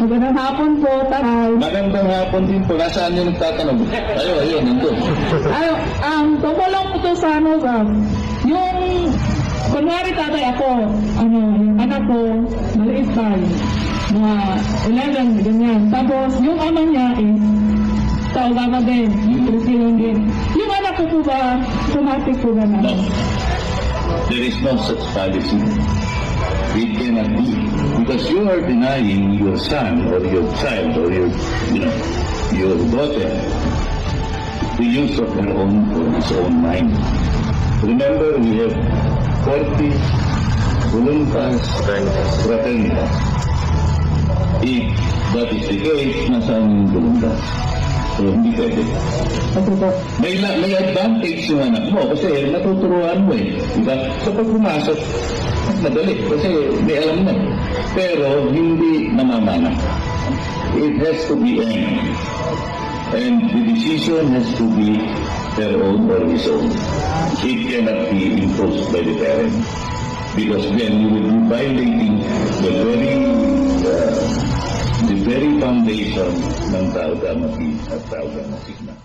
Magandang hapon po, taray. Magandang hapon din po. Nasaan yung nagtatanong? Ayun, nandun. Tungkol lang po to sa yung, kunwari tatay ako, yung anak ko, maliit tayo, mga 11, ganyan. Tapos, yung ama niya is, taugama din, Filipino din. Yung anak ko po ba, automatic po ba na? No. There is no such policy. It cannot be. Because you are denying your son or your child or your daughter the use of her own or his own mind. Remember, we have 40 voluntas fraternitas. If that is the case, nasaan yung voluntas? So, hindi pwede. May advantage yung anak mo kasi natuturuan mo eh. Diba? So, pag pumasok, mas madali kasi may alam na. Pero, hindi namamana. It has to be earned. And the decision has to be their own or his own. It cannot be imposed by the parent. Because then you will be violating the very foundation ng Tao Dama Peace at Tao Dama Sigma.